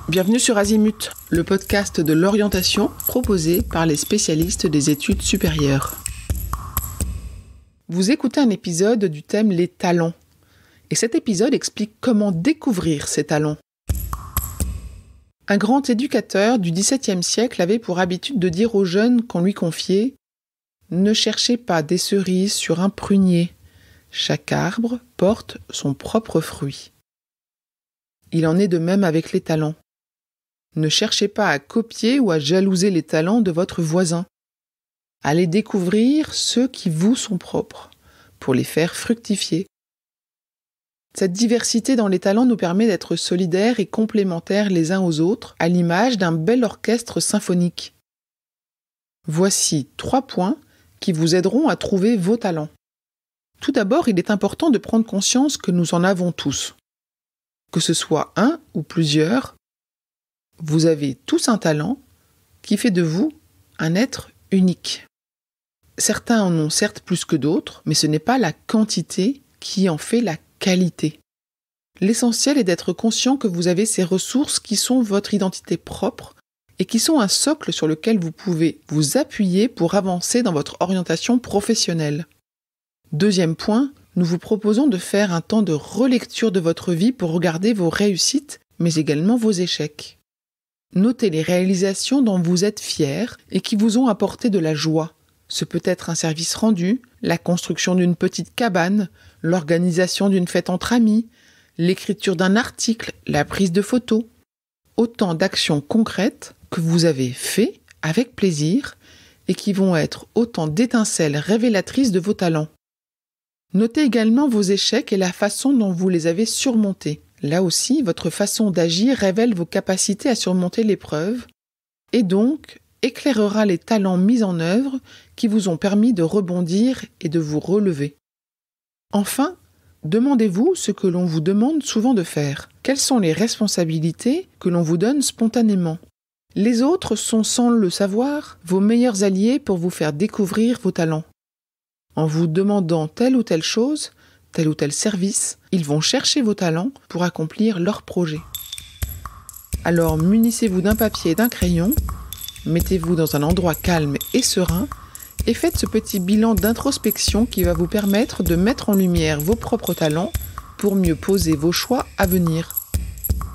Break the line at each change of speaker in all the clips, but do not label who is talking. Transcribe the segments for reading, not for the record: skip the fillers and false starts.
Bienvenue sur Azimut, le podcast de l'orientation proposé par les spécialistes des études supérieures. Vous écoutez un épisode du thème Les talents. Et cet épisode explique comment découvrir ses talents. Un grand éducateur du XVIIe siècle avait pour habitude de dire aux jeunes qu'on lui confiait « Ne cherchez pas des cerises sur un prunier, chaque arbre porte son propre fruit ». Il en est de même avec les talents. Ne cherchez pas à copier ou à jalouser les talents de votre voisin. Allez découvrir ceux qui vous sont propres, pour les faire fructifier. Cette diversité dans les talents nous permet d'être solidaires et complémentaires les uns aux autres, à l'image d'un bel orchestre symphonique. Voici 3 points qui vous aideront à trouver vos talents. Tout d'abord, il est important de prendre conscience que nous en avons tous. Que ce soit un ou plusieurs, vous avez tous un talent qui fait de vous un être unique. Certains en ont certes plus que d'autres, mais ce n'est pas la quantité qui en fait la qualité. L'essentiel est d'être conscient que vous avez ces ressources qui sont votre identité propre et qui sont un socle sur lequel vous pouvez vous appuyer pour avancer dans votre orientation professionnelle. Deuxième point, nous vous proposons de faire un temps de relecture de votre vie pour regarder vos réussites, mais également vos échecs. Notez les réalisations dont vous êtes fiers et qui vous ont apporté de la joie. Ce peut être un service rendu, la construction d'une petite cabane, l'organisation d'une fête entre amis, l'écriture d'un article, la prise de photos. Autant d'actions concrètes que vous avez fait avec plaisir et qui vont être autant d'étincelles révélatrices de vos talents. Notez également vos échecs et la façon dont vous les avez surmontés. Là aussi, votre façon d'agir révèle vos capacités à surmonter l'épreuve et donc éclairera les talents mis en œuvre qui vous ont permis de rebondir et de vous relever. Enfin, demandez-vous ce que l'on vous demande souvent de faire. Quelles sont les responsabilités que l'on vous donne spontanément ? Les autres sont, sans le savoir, vos meilleurs alliés pour vous faire découvrir vos talents. En vous demandant telle ou telle chose, tel ou tel service, ils vont chercher vos talents pour accomplir leur projet. Alors munissez-vous d'un papier et d'un crayon, mettez-vous dans un endroit calme et serein et faites ce petit bilan d'introspection qui va vous permettre de mettre en lumière vos propres talents pour mieux poser vos choix à venir.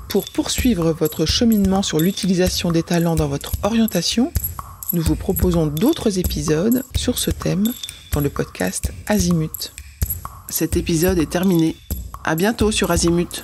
Pour poursuivre votre cheminement sur l'utilisation des talents dans votre orientation, nous vous proposons d'autres épisodes sur ce thème dans le podcast Azimut. Cet épisode est terminé. À bientôt sur Azimut.